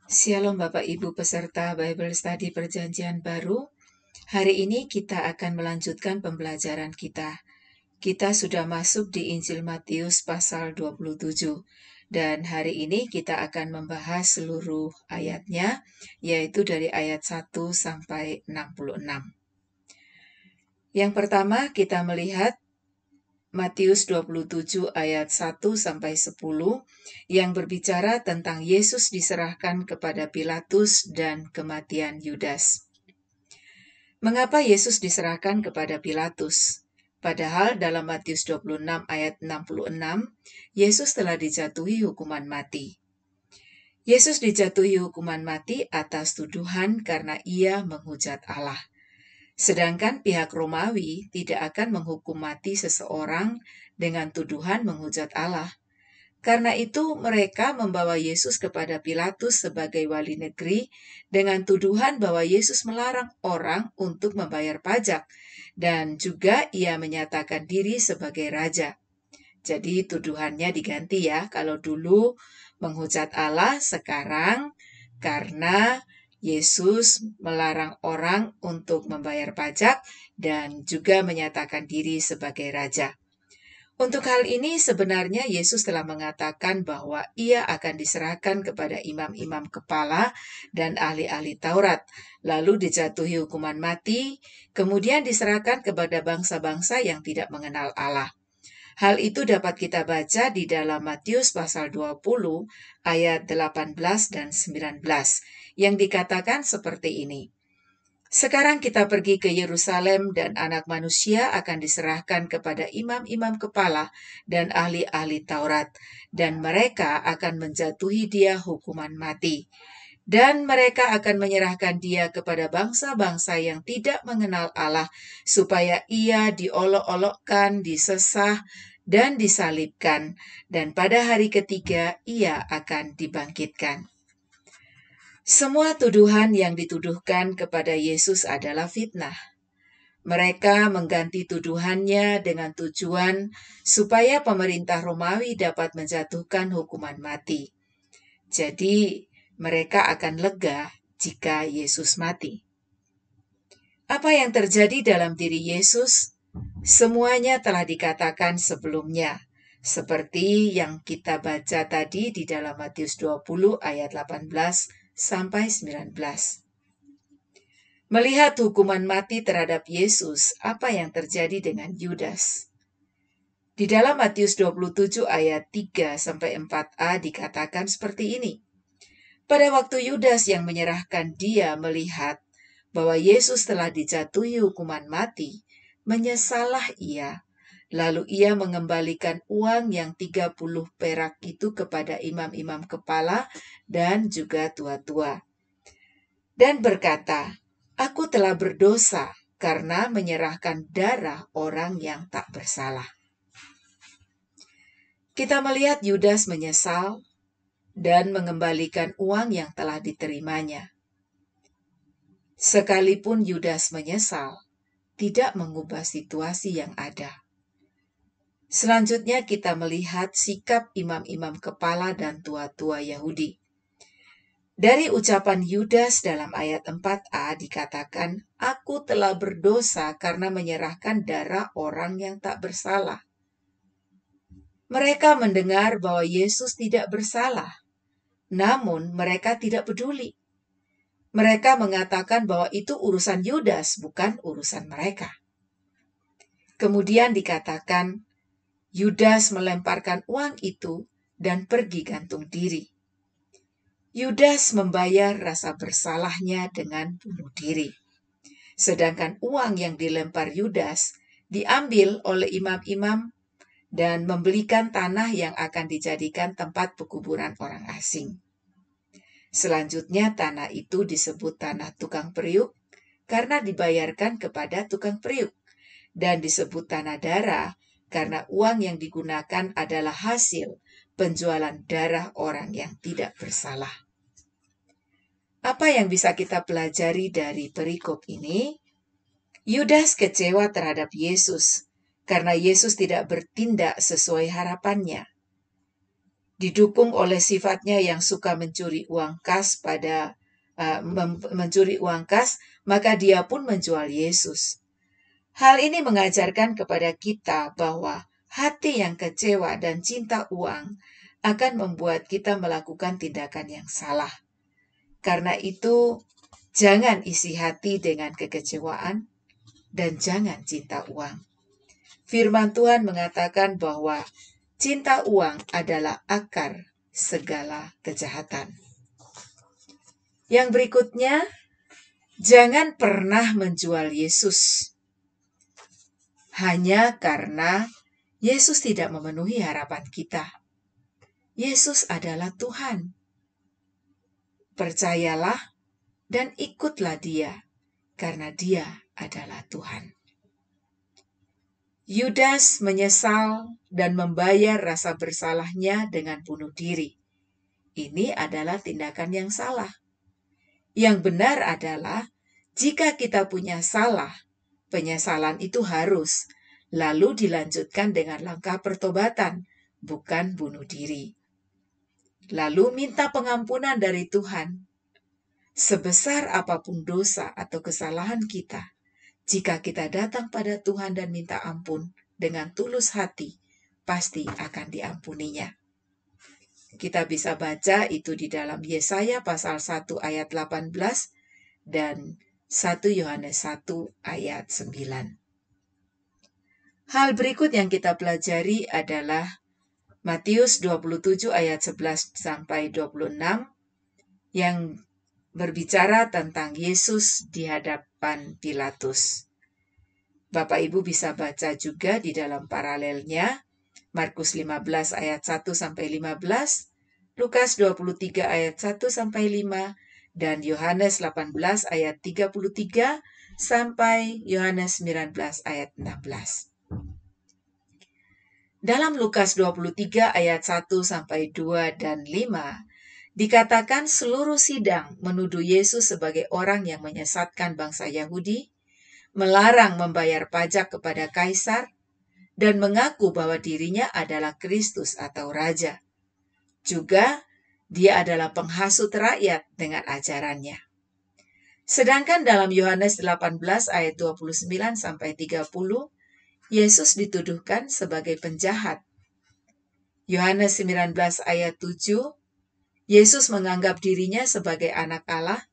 Shalom Bapak Ibu peserta Bible Study Perjanjian Baru. Hari ini kita akan melanjutkan pembelajaran kita. Kita sudah masuk di Injil Matius pasal 27. Dan hari ini kita akan membahas seluruh ayatnya, yaitu dari ayat 1 sampai 66. Yang pertama kita melihat Matius 27 ayat 1 sampai 10 yang berbicara tentang Yesus diserahkan kepada Pilatus dan kematian Yudas. Mengapa Yesus diserahkan kepada Pilatus? Padahal dalam Matius 26 ayat 66, Yesus telah dijatuhi hukuman mati. Yesus dijatuhi hukuman mati atas tuduhan karena ia menghujat Allah. Sedangkan pihak Romawi tidak akan menghukum mati seseorang dengan tuduhan menghujat Allah. Karena itu mereka membawa Yesus kepada Pilatus sebagai wali negeri dengan tuduhan bahwa Yesus melarang orang untuk membayar pajak dan juga ia menyatakan diri sebagai raja. Jadi tuduhannya diganti ya, kalau dulu menghujat Allah, sekarang karena Yesus melarang orang untuk membayar pajak dan juga menyatakan diri sebagai raja. Untuk hal ini sebenarnya Yesus telah mengatakan bahwa ia akan diserahkan kepada imam-imam kepala dan ahli-ahli Taurat, lalu dijatuhi hukuman mati, kemudian diserahkan kepada bangsa-bangsa yang tidak mengenal Allah. Hal itu dapat kita baca di dalam Matius pasal 20 ayat 18 dan 19 yang dikatakan seperti ini. Sekarang kita pergi ke Yerusalem dan anak manusia akan diserahkan kepada imam-imam kepala dan ahli-ahli Taurat dan mereka akan menjatuhi dia hukuman mati. Dan mereka akan menyerahkan dia kepada bangsa-bangsa yang tidak mengenal Allah, supaya ia diolok-olokkan, disesah, dan disalibkan, dan pada hari ketiga ia akan dibangkitkan. Semua tuduhan yang dituduhkan kepada Yesus adalah fitnah. Mereka mengganti tuduhannya dengan tujuan supaya pemerintah Romawi dapat menjatuhkan hukuman mati. Jadi, mereka akan lega jika Yesus mati. Apa yang terjadi dalam diri Yesus? Semuanya telah dikatakan sebelumnya, seperti yang kita baca tadi di dalam Matius 20 ayat 18 sampai 19. Melihat hukuman mati terhadap Yesus, apa yang terjadi dengan Yudas? Di dalam Matius 27 ayat 3 sampai 4a dikatakan seperti ini. Pada waktu Yudas yang menyerahkan dia melihat bahwa Yesus telah dijatuhi hukuman mati, menyesallah ia. Lalu ia mengembalikan uang yang 30 perak itu kepada imam-imam kepala dan juga tua-tua. Dan berkata, aku telah berdosa karena menyerahkan darah orang yang tak bersalah. Kita melihat Yudas menyesal dan mengembalikan uang yang telah diterimanya. Sekalipun Yudas menyesal, tidak mengubah situasi yang ada. Selanjutnya kita melihat sikap imam-imam kepala dan tua-tua Yahudi. Dari ucapan Yudas dalam ayat 4a dikatakan, aku telah berdosa karena menyerahkan darah orang yang tak bersalah. Mereka mendengar bahwa Yesus tidak bersalah, namun mereka tidak peduli. Mereka mengatakan bahwa itu urusan Yudas, bukan urusan mereka. Kemudian dikatakan, Yudas melemparkan uang itu dan pergi gantung diri. Yudas membayar rasa bersalahnya dengan bunuh diri. Sedangkan uang yang dilempar Yudas diambil oleh imam-imam dan membelikan tanah yang akan dijadikan tempat pekuburan orang asing. Selanjutnya tanah itu disebut tanah tukang periuk karena dibayarkan kepada tukang periuk, dan disebut tanah darah karena uang yang digunakan adalah hasil penjualan darah orang yang tidak bersalah. Apa yang bisa kita pelajari dari perikop ini? Yudas kecewa terhadap Yesus karena Yesus tidak bertindak sesuai harapannya. didukung oleh sifatnya yang suka mencuri uang kas mencuri uang kas, maka dia pun menjual Yesus. Hal ini mengajarkan kepada kita bahwa hati yang kecewa dan cinta uang akan membuat kita melakukan tindakan yang salah. Karena itu, jangan isi hati dengan kekecewaan dan jangan cinta uang. Firman Tuhan mengatakan bahwa cinta uang adalah akar segala kejahatan. Yang berikutnya, jangan pernah menjual Yesus hanya karena Yesus tidak memenuhi harapan kita. Yesus adalah Tuhan. Percayalah dan ikutlah Dia, karena Dia adalah Tuhan. Yudas menyesal dan membayar rasa bersalahnya dengan bunuh diri. Ini adalah tindakan yang salah. Yang benar adalah, jika kita punya salah, penyesalan itu harus, lalu dilanjutkan dengan langkah pertobatan, bukan bunuh diri. Lalu minta pengampunan dari Tuhan. Sebesar apapun dosa atau kesalahan kita, jika kita datang pada Tuhan dan minta ampun dengan tulus hati, pasti akan diampuninya. Kita bisa baca itu di dalam Yesaya pasal 1 ayat 18 dan 1 Yohanes 1 ayat 9. Hal berikut yang kita pelajari adalah Matius 27 ayat 11 sampai 26 yang berbicara tentang Yesus di hadapan Pilatus. Bapak Ibu bisa baca juga di dalam paralelnya Markus 15 ayat 1 sampai 15, Lukas 23 ayat 1 sampai 5 dan Yohanes 18 ayat 33 sampai Yohanes 19 ayat 16. Dalam Lukas 23 ayat 1 sampai 2 dan 5 dikatakan seluruh sidang menuduh Yesus sebagai orang yang menyesatkan bangsa Yahudi, melarang membayar pajak kepada Kaisar, dan mengaku bahwa dirinya adalah Kristus atau Raja. Juga, dia adalah penghasut rakyat dengan ajarannya. Sedangkan dalam Yohanes 18 ayat 29 sampai 30, Yesus dituduhkan sebagai penjahat. Yohanes 19 ayat 7, Yesus menganggap dirinya sebagai anak Allah,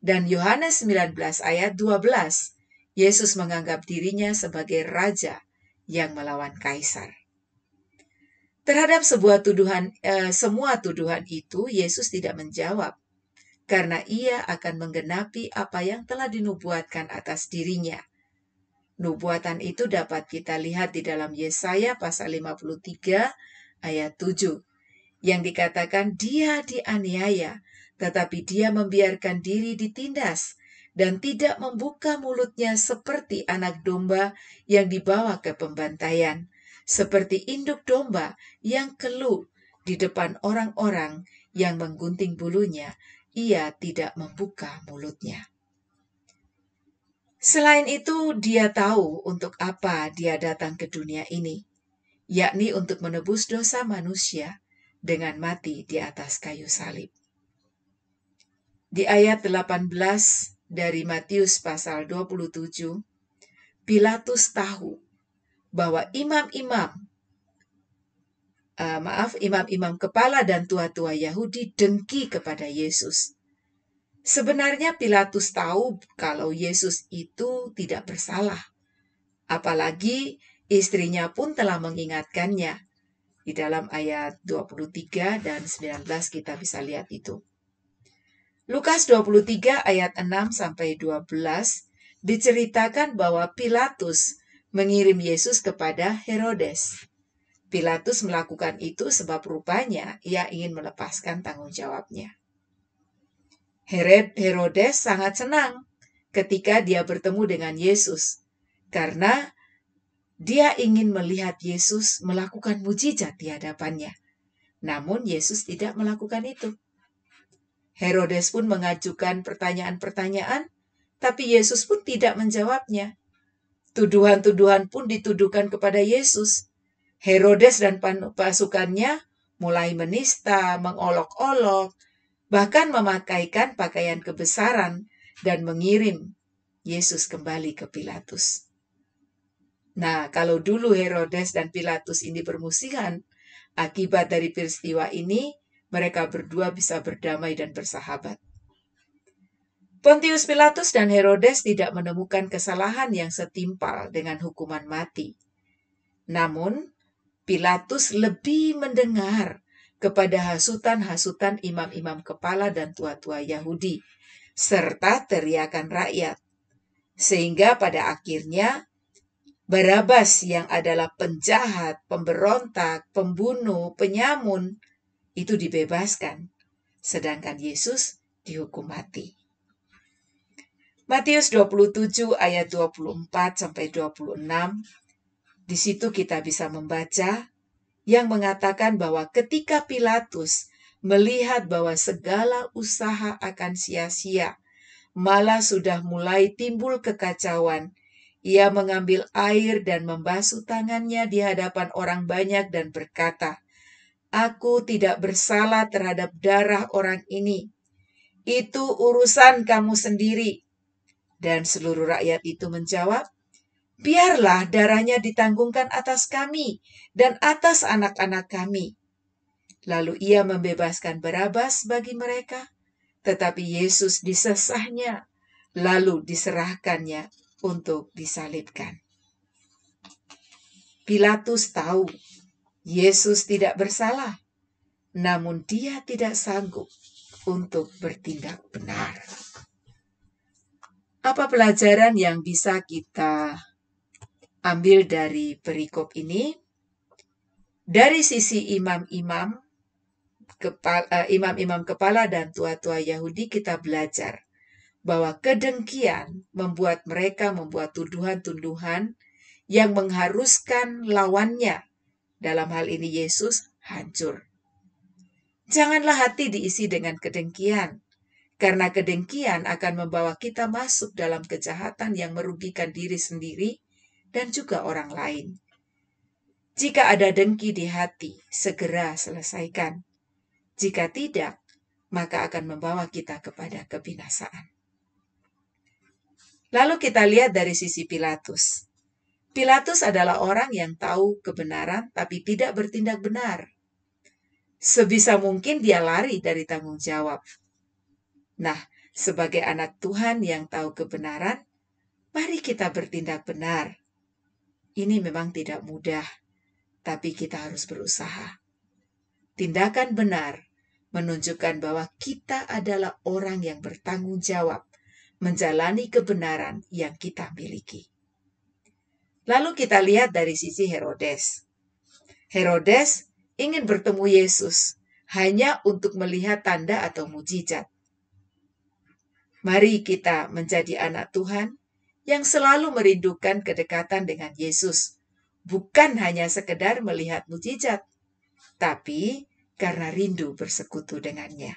dan Yohanes 19 ayat 12, Yesus menganggap dirinya sebagai raja yang melawan kaisar. Terhadap semua tuduhan itu, Yesus tidak menjawab, karena ia akan menggenapi apa yang telah dinubuatkan atas dirinya. Nubuatan itu dapat kita lihat di dalam Yesaya pasal 53 ayat 7. Yang dikatakan dia dianiaya, tetapi dia membiarkan diri ditindas dan tidak membuka mulutnya seperti anak domba yang dibawa ke pembantaian, seperti induk domba yang keluh di depan orang-orang yang menggunting bulunya, ia tidak membuka mulutnya. Selain itu, dia tahu untuk apa dia datang ke dunia ini, yakni untuk menebus dosa manusia dengan mati di atas kayu salib. Di ayat 18 dari Matius pasal 27, Pilatus tahu bahwa imam-imam kepala dan tua-tua Yahudi dengki kepada Yesus. Sebenarnya Pilatus tahu kalau Yesus itu tidak bersalah. Apalagi istrinya pun telah mengingatkannya. Di dalam ayat 23 dan 19 kita bisa lihat itu. Lukas 23 ayat 6 sampai 12 diceritakan bahwa Pilatus mengirim Yesus kepada Herodes. Pilatus melakukan itu sebab rupanya ia ingin melepaskan tanggung jawabnya. Herodes sangat senang ketika dia bertemu dengan Yesus, karena dia ingin melihat Yesus melakukan mujizat di hadapannya. Namun Yesus tidak melakukan itu. Herodes pun mengajukan pertanyaan-pertanyaan, tapi Yesus pun tidak menjawabnya. Tuduhan-tuduhan pun dituduhkan kepada Yesus. Herodes dan pasukannya mulai menista, mengolok-olok, bahkan memakaikan pakaian kebesaran dan mengirim Yesus kembali ke Pilatus. Nah, kalau dulu Herodes dan Pilatus ini bermusuhan, akibat dari peristiwa ini, mereka berdua bisa berdamai dan bersahabat. Pontius Pilatus dan Herodes tidak menemukan kesalahan yang setimpal dengan hukuman mati. Namun, Pilatus lebih mendengar kepada hasutan-hasutan imam-imam kepala dan tua-tua Yahudi, serta teriakan rakyat. Sehingga pada akhirnya, Barabas yang adalah penjahat, pemberontak, pembunuh, penyamun, itu dibebaskan. Sedangkan Yesus dihukum mati. Matius 27 ayat 24-26, di situ kita bisa membaca yang mengatakan bahwa ketika Pilatus melihat bahwa segala usaha akan sia-sia, malah sudah mulai timbul kekacauan, ia mengambil air dan membasuh tangannya di hadapan orang banyak dan berkata, "Aku tidak bersalah terhadap darah orang ini. Itu urusan kamu sendiri." Dan seluruh rakyat itu menjawab, "Biarlah darahnya ditanggungkan atas kami dan atas anak-anak kami." Lalu ia membebaskan Barabas bagi mereka, tetapi Yesus disesahnya, lalu diserahkannya untuk disalibkan. Pilatus tahu Yesus tidak bersalah, namun dia tidak sanggup untuk bertindak benar. Apa pelajaran yang bisa kita ambil dari perikop ini? Dari sisi imam-imam kepala dan tua-tua Yahudi, kita belajar bahwa kedengkian membuat mereka membuat tuduhan-tuduhan yang mengharuskan lawannya, dalam hal ini Yesus, hancur. Janganlah hati diisi dengan kedengkian, karena kedengkian akan membawa kita masuk dalam kejahatan yang merugikan diri sendiri dan juga orang lain. Jika ada dengki di hati, segera selesaikan. Jika tidak, maka akan membawa kita kepada kebinasaan. Lalu kita lihat dari sisi Pilatus. Pilatus adalah orang yang tahu kebenaran tapi tidak bertindak benar. Sebisa mungkin dia lari dari tanggung jawab. Nah, sebagai anak Tuhan yang tahu kebenaran, mari kita bertindak benar. Ini memang tidak mudah, tapi kita harus berusaha. Tindakan benar menunjukkan bahwa kita adalah orang yang bertanggung jawab menjalani kebenaran yang kita miliki. Lalu kita lihat dari sisi Herodes. Herodes ingin bertemu Yesus hanya untuk melihat tanda atau mujizat. Mari kita menjadi anak Tuhan yang selalu merindukan kedekatan dengan Yesus. Bukan hanya sekedar melihat mujizat, tapi karena rindu bersekutu dengannya.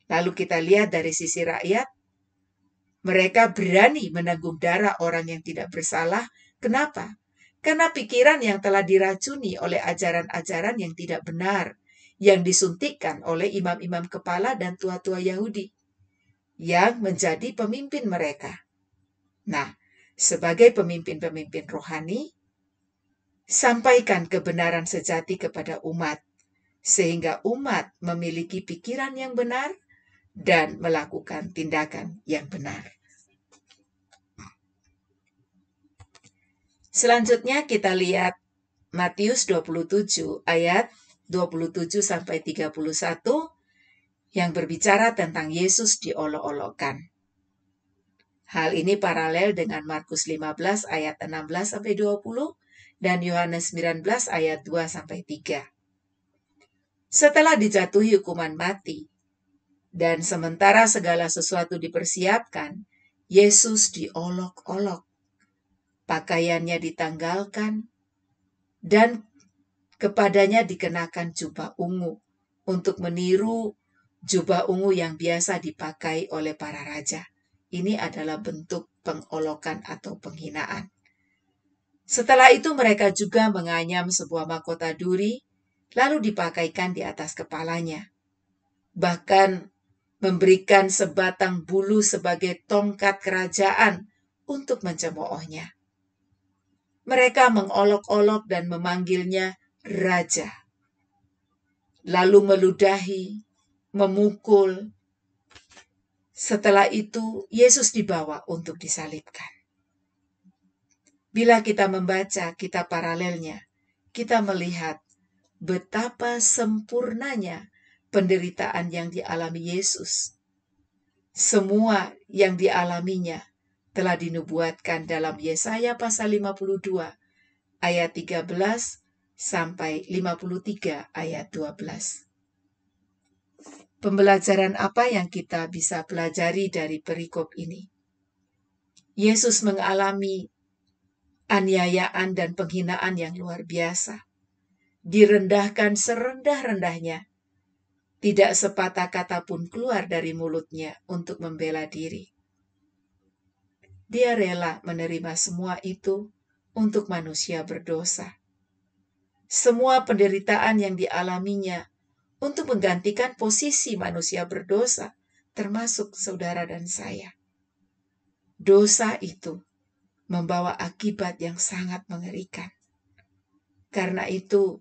Lalu kita lihat dari sisi rakyat, mereka berani menanggung darah orang yang tidak bersalah. Kenapa? Karena pikiran yang telah diracuni oleh ajaran-ajaran yang tidak benar, yang disuntikkan oleh imam-imam kepala dan tua-tua Yahudi, yang menjadi pemimpin mereka. Nah, sebagai pemimpin-pemimpin rohani, sampaikan kebenaran sejati kepada umat, sehingga umat memiliki pikiran yang benar dan melakukan tindakan yang benar. Selanjutnya kita lihat Matius 27 ayat 27-31 yang berbicara tentang Yesus diolok-olokkan. Hal ini paralel dengan Markus 15 ayat 16-20 dan Yohanes 19 ayat 2-3. Setelah dijatuhi hukuman mati, dan sementara segala sesuatu dipersiapkan, Yesus diolok-olok. Pakaiannya ditanggalkan, dan kepadanya dikenakan jubah ungu untuk meniru jubah ungu yang biasa dipakai oleh para raja. Ini adalah bentuk pengolokan atau penghinaan. Setelah itu mereka juga menganyam sebuah mahkota duri, lalu dipakaikan di atas kepalanya. Bahkan memberikan sebatang bulu sebagai tongkat kerajaan untuk mencemoohnya. Mereka mengolok-olok dan memanggilnya raja. Lalu meludahi, memukul. Setelah itu, Yesus dibawa untuk disalibkan. Bila kita membaca kitab paralelnya, kita melihat betapa sempurnanya penderitaan yang dialami Yesus. Semua yang dialaminya telah dinubuatkan dalam Yesaya pasal 52 ayat 13 sampai 53 ayat 12. Pembelajaran apa yang kita bisa pelajari dari perikop ini? Yesus mengalami aniayaan dan penghinaan yang luar biasa. Direndahkan serendah-rendahnya. Tidak sepatah kata pun keluar dari mulutnya untuk membela diri. Dia rela menerima semua itu untuk manusia berdosa. Semua penderitaan yang dialaminya untuk menggantikan posisi manusia berdosa, termasuk saudara dan saya. Dosa itu membawa akibat yang sangat mengerikan. Karena itu,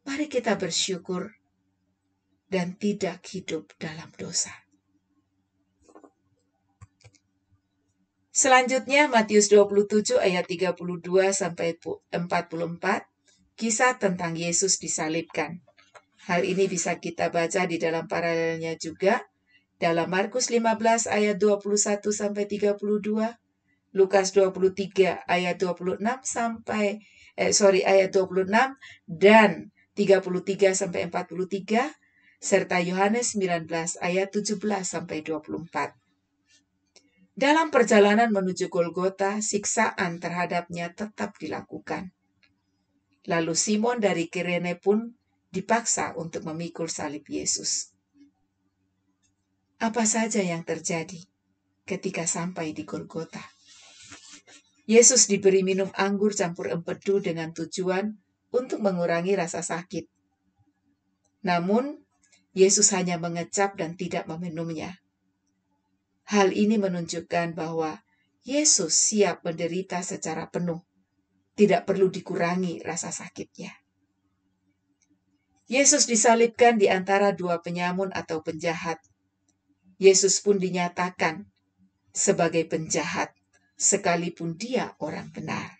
mari kita bersyukur dan tidak hidup dalam dosa. Selanjutnya Matius 27 ayat 32 sampai 44, kisah tentang Yesus disalibkan. Hal ini bisa kita baca di dalam paralelnya juga dalam Markus 15 ayat 21 sampai 32, Lukas 23 ayat 26 ayat 26 dan 33 sampai 43 serta Yohanes 19 ayat 17 sampai 24. Dalam perjalanan menuju Golgota, siksaan terhadapnya tetap dilakukan. Lalu Simon dari Kirene pun dipaksa untuk memikul salib Yesus. Apa saja yang terjadi ketika sampai di Golgota? Yesus diberi minum anggur campur empedu dengan tujuan untuk mengurangi rasa sakit. Namun, Yesus hanya mengecap dan tidak meminumnya. Hal ini menunjukkan bahwa Yesus siap menderita secara penuh. Tidak perlu dikurangi rasa sakitnya. Yesus disalibkan di antara dua penyamun atau penjahat. Yesus pun dinyatakan sebagai penjahat, sekalipun dia orang benar.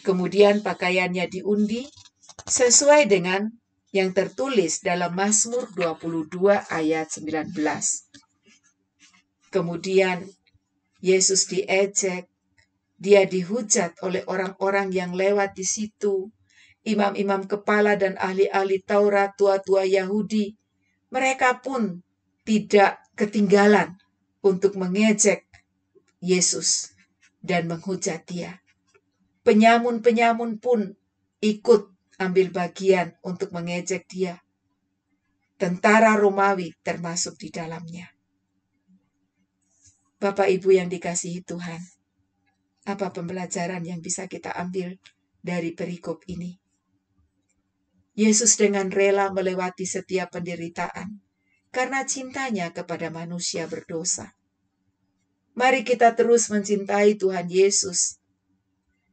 Kemudian pakaiannya diundi sesuai dengan yang tertulis dalam Mazmur 22 ayat 19. Kemudian Yesus diejek, dia dihujat oleh orang-orang yang lewat di situ, imam-imam kepala dan ahli-ahli Taurat, tua-tua Yahudi. Mereka pun tidak ketinggalan untuk mengejek Yesus dan menghujat dia. Penyamun-penyamun pun ikut ambil bagian untuk mengejek dia. Tentara Romawi termasuk di dalamnya. Bapak Ibu yang dikasihi Tuhan, apa pembelajaran yang bisa kita ambil dari perikop ini? Yesus dengan rela melewati setiap penderitaan karena cintanya kepada manusia berdosa. Mari kita terus mencintai Tuhan Yesus,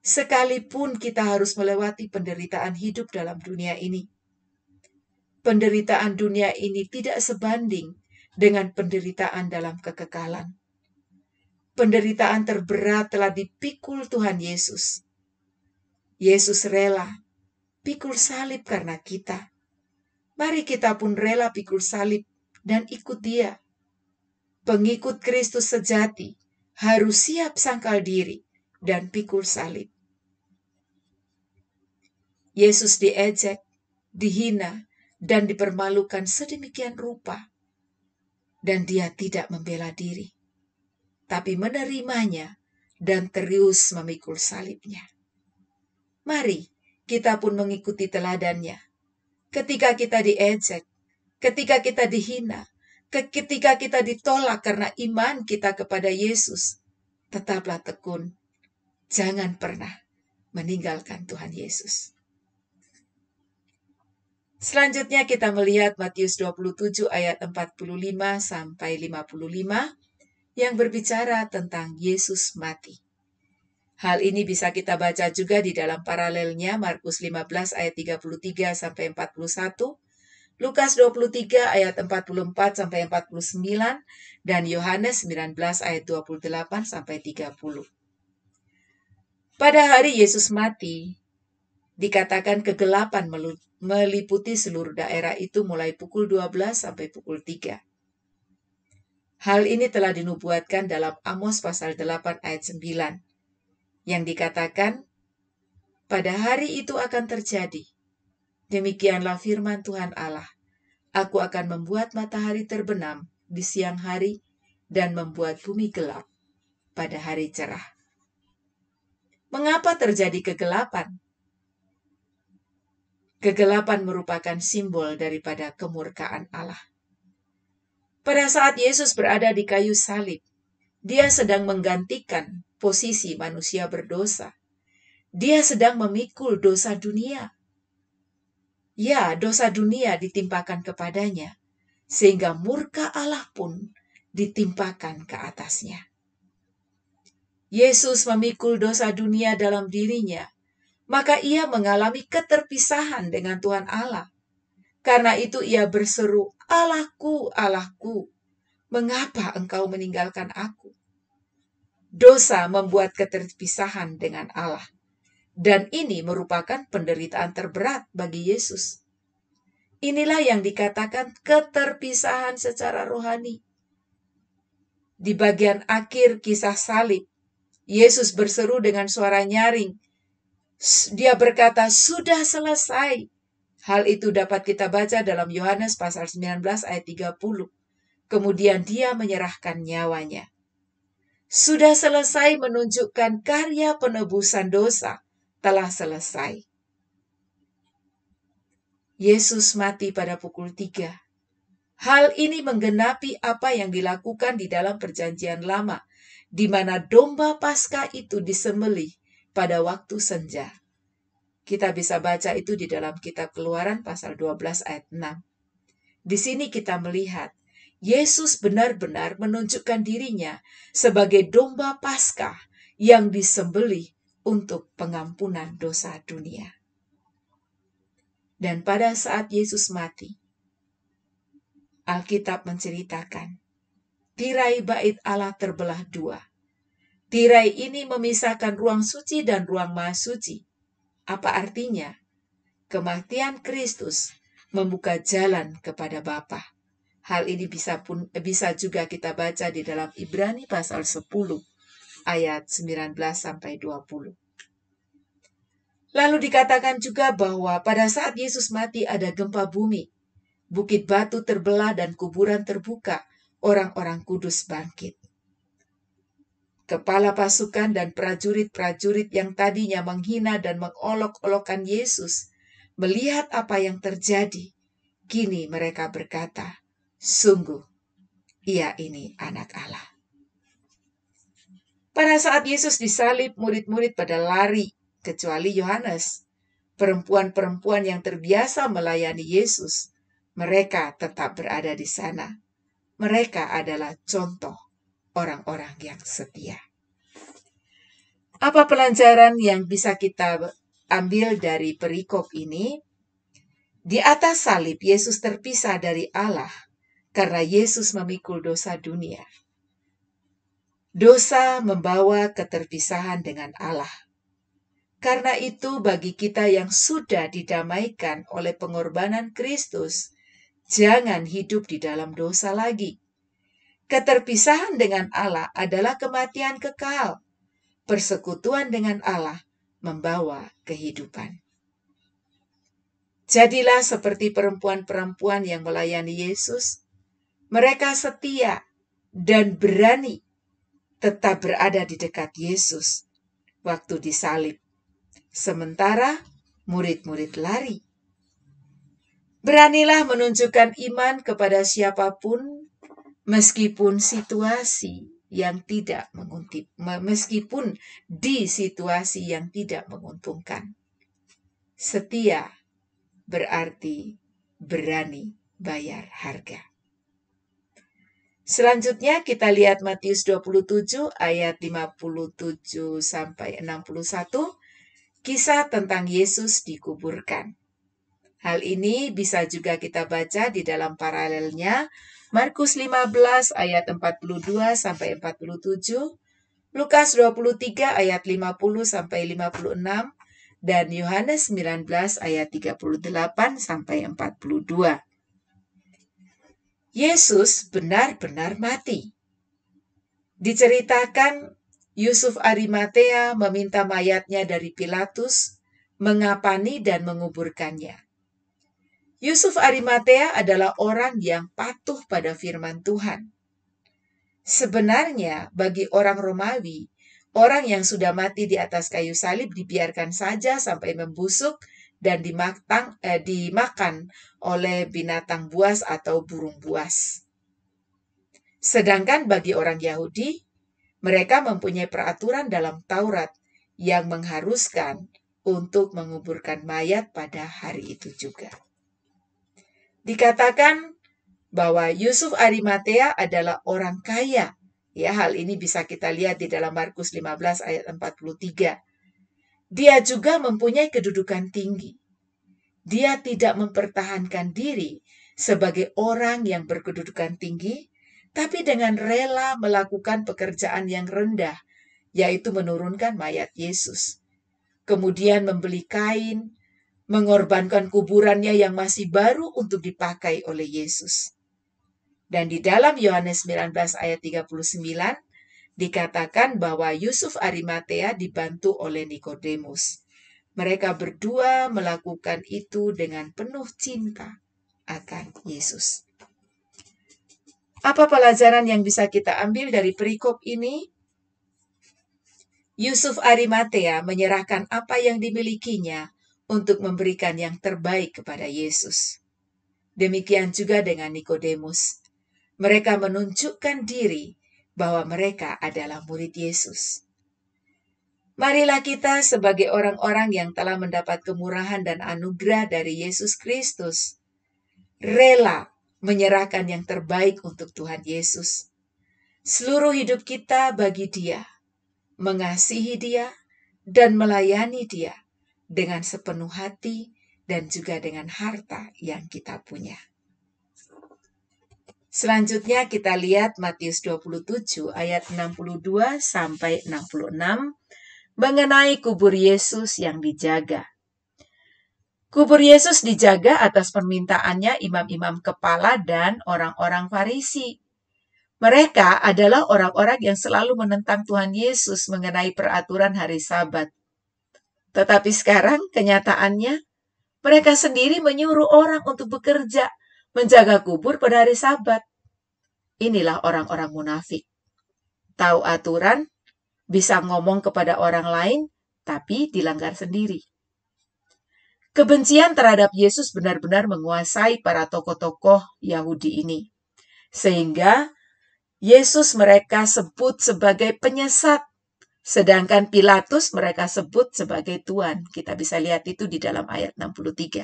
sekalipun kita harus melewati penderitaan hidup dalam dunia ini. Penderitaan dunia ini tidak sebanding dengan penderitaan dalam kekekalan. Penderitaan terberat telah dipikul Tuhan Yesus. Yesus rela pikul salib karena kita. Mari kita pun rela pikul salib dan ikut dia. Pengikut Kristus sejati harus siap sangkal diri dan pikul salib. Yesus diejek, dihina, dan dipermalukan sedemikian rupa. Dan dia tidak membela diri, tapi menerimanya dan terus memikul salibnya. Mari kita pun mengikuti teladannya. Ketika kita diejek, ketika kita dihina, ketika kita ditolak karena iman kita kepada Yesus, tetaplah tekun. Jangan pernah meninggalkan Tuhan Yesus. Selanjutnya kita melihat Matius 27 ayat 45 sampai 55 yang berbicara tentang Yesus mati. Hal ini bisa kita baca juga di dalam paralelnya Markus 15 ayat 33 sampai 41, Lukas 23 ayat 44 sampai 49, dan Yohanes 19 ayat 28 sampai 30. Pada hari Yesus mati, dikatakan kegelapan meliputi seluruh daerah itu mulai pukul 12 sampai pukul 3. Hal ini telah dinubuatkan dalam Amos pasal 8 ayat 9, yang dikatakan, pada hari itu akan terjadi. Demikianlah firman Tuhan Allah. Aku akan membuat matahari terbenam di siang hari dan membuat bumi gelap pada hari cerah. Mengapa terjadi kegelapan? Kegelapan merupakan simbol daripada kemurkaan Allah. Pada saat Yesus berada di kayu salib, Dia sedang menggantikan posisi manusia berdosa. Dia sedang memikul dosa dunia. Ya, dosa dunia ditimpakan kepadanya, sehingga murka Allah pun ditimpakan ke atasnya. Yesus memikul dosa dunia dalam dirinya, maka ia mengalami keterpisahan dengan Tuhan Allah. Karena itu ia berseru, "Allahku, Allahku, mengapa engkau meninggalkan aku?" Dosa membuat keterpisahan dengan Allah. Dan ini merupakan penderitaan terberat bagi Yesus. Inilah yang dikatakan keterpisahan secara rohani. Di bagian akhir kisah salib, Yesus berseru dengan suara nyaring. Dia berkata, "Sudah selesai." Hal itu dapat kita baca dalam Yohanes pasal 19 ayat 30. Kemudian dia menyerahkan nyawanya. Sudah selesai menunjukkan karya penebusan dosa telah selesai. Yesus mati pada pukul 3. Hal ini menggenapi apa yang dilakukan di dalam perjanjian lama, di mana domba Paskah itu disembelih pada waktu senja. Kita bisa baca itu di dalam kitab Keluaran pasal 12 ayat 6. Di sini kita melihat Yesus benar-benar menunjukkan dirinya sebagai domba Paskah yang disembelih untuk pengampunan dosa dunia. Dan pada saat Yesus mati, Alkitab menceritakan, tirai bait Allah terbelah dua. Tirai ini memisahkan ruang suci dan ruang maha suci. Apa artinya? Kematian Kristus membuka jalan kepada Bapa. Hal ini bisa juga kita baca di dalam Ibrani pasal 10 ayat 19 sampai 20. Lalu dikatakan juga bahwa pada saat Yesus mati ada gempa bumi. Bukit batu terbelah dan kuburan terbuka. Orang-orang kudus bangkit. Kepala pasukan dan prajurit-prajurit yang tadinya menghina dan mengolok-olokkan Yesus, melihat apa yang terjadi, kini mereka berkata, "Sungguh, ia ini anak Allah." Pada saat Yesus disalib, murid-murid pada lari, kecuali Yohanes. Perempuan-perempuan yang terbiasa melayani Yesus, mereka tetap berada di sana. Mereka adalah contoh orang-orang yang setia. Apa pelajaran yang bisa kita ambil dari perikop ini? Di atas salib, Yesus terpisah dari Allah karena Yesus memikul dosa dunia. Dosa membawa keterpisahan dengan Allah. Karena itu bagi kita yang sudah didamaikan oleh pengorbanan Kristus, jangan hidup di dalam dosa lagi. Keterpisahan dengan Allah adalah kematian kekal. Persekutuan dengan Allah membawa kehidupan. Jadilah seperti perempuan-perempuan yang melayani Yesus. Mereka setia dan berani tetap berada di dekat Yesus waktu disalib. Sementara murid-murid lari. Beranilah menunjukkan iman kepada siapapun, meskipun situasi yang tidak meskipun di situasi yang tidak menguntungkan. Setia berarti berani bayar harga. Selanjutnya kita lihat Matius 27 ayat 57 sampai 61, kisah tentang Yesus dikuburkan. Hal ini bisa juga kita baca di dalam paralelnya Markus 15 ayat 42 sampai 47, Lukas 23 ayat 50 sampai 56, dan Yohanes 19 ayat 38 sampai 42. Yesus benar-benar mati. Diceritakan Yusuf Arimatea meminta mayatnya dari Pilatus, mengapani dan menguburkannya. Yusuf Arimatea adalah orang yang patuh pada firman Tuhan. Sebenarnya bagi orang Romawi, orang yang sudah mati di atas kayu salib dibiarkan saja sampai membusuk dan dimakan oleh binatang buas atau burung buas. Sedangkan bagi orang Yahudi, mereka mempunyai peraturan dalam Taurat yang mengharuskan untuk menguburkan mayat pada hari itu juga. Dikatakan bahwa Yusuf Arimatea adalah orang kaya. Ya, hal ini bisa kita lihat di dalam Markus 15 ayat 43. Dia juga mempunyai kedudukan tinggi. Dia tidak mempertahankan diri sebagai orang yang berkedudukan tinggi, tapi dengan rela melakukan pekerjaan yang rendah, yaitu menurunkan mayat Yesus. Kemudian membeli kain, mengorbankan kuburannya yang masih baru untuk dipakai oleh Yesus. Dan di dalam Yohanes 19 ayat 39, dikatakan bahwa Yusuf Arimatea dibantu oleh Nikodemus. Mereka berdua melakukan itu dengan penuh cinta akan Yesus. Apa pelajaran yang bisa kita ambil dari perikop ini? Yusuf Arimatea menyerahkan apa yang dimilikinya untuk memberikan yang terbaik kepada Yesus. Demikian juga dengan Nikodemus. Mereka menunjukkan diri bahwa mereka adalah murid Yesus. Marilah kita sebagai orang-orang yang telah mendapat kemurahan dan anugerah dari Yesus Kristus, rela menyerahkan yang terbaik untuk Tuhan Yesus. Seluruh hidup kita bagi Dia, mengasihi Dia, dan melayani Dia dengan sepenuh hati dan juga dengan harta yang kita punya. Selanjutnya kita lihat Matius 27 ayat 62 sampai 66 mengenai kubur Yesus yang dijaga. Kubur Yesus dijaga atas permintaannya imam-imam kepala dan orang-orang Farisi. Mereka adalah orang-orang yang selalu menentang Tuhan Yesus mengenai peraturan hari Sabat. Tetapi sekarang kenyataannya, mereka sendiri menyuruh orang untuk bekerja, menjaga kubur pada hari Sabat. Inilah orang-orang munafik. Tahu aturan, bisa ngomong kepada orang lain, tapi dilanggar sendiri. Kebencian terhadap Yesus benar-benar menguasai para tokoh-tokoh Yahudi ini. Sehingga Yesus mereka sebut sebagai penyesat, sedangkan Pilatus mereka sebut sebagai Tuan. Kita bisa lihat itu di dalam ayat 63.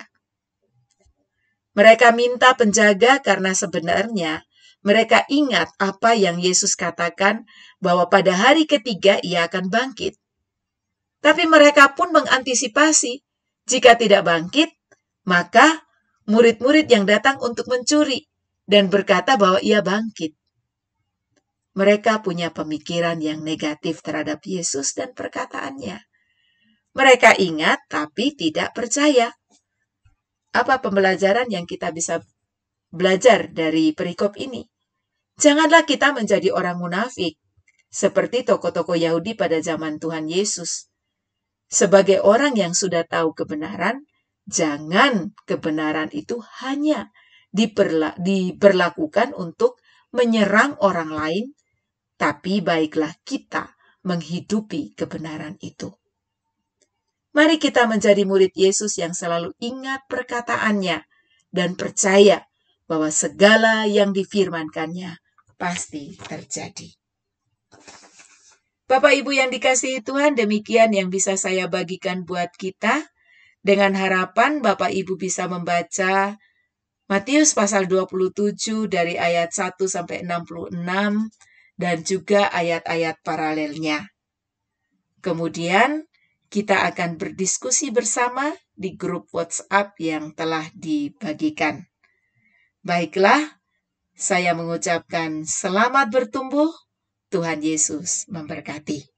Mereka minta penjaga karena sebenarnya mereka ingat apa yang Yesus katakan bahwa pada hari ketiga ia akan bangkit. Tapi mereka pun mengantisipasi, jika tidak bangkit, maka murid-murid yang datang untuk mencuri dan berkata bahwa ia bangkit. Mereka punya pemikiran yang negatif terhadap Yesus dan perkataannya. Mereka ingat tapi tidak percaya. Apa pembelajaran yang kita bisa belajar dari perikop ini? Janganlah kita menjadi orang munafik, seperti tokoh-tokoh Yahudi pada zaman Tuhan Yesus. Sebagai orang yang sudah tahu kebenaran, jangan kebenaran itu hanya diberlakukan untuk menyerang orang lain, tapi baiklah kita menghidupi kebenaran itu. Mari kita menjadi murid Yesus yang selalu ingat perkataannya dan percaya bahwa segala yang difirmankannya pasti terjadi. Bapak Ibu yang dikasihi Tuhan, demikian yang bisa saya bagikan buat kita. Dengan harapan Bapak Ibu bisa membaca Matius pasal 27 dari ayat 1 sampai 66 dan juga ayat-ayat paralelnya. Kemudian kita akan berdiskusi bersama di grup WhatsApp yang telah dibagikan. Baiklah, saya mengucapkan selamat bertumbuh. Tuhan Yesus memberkati.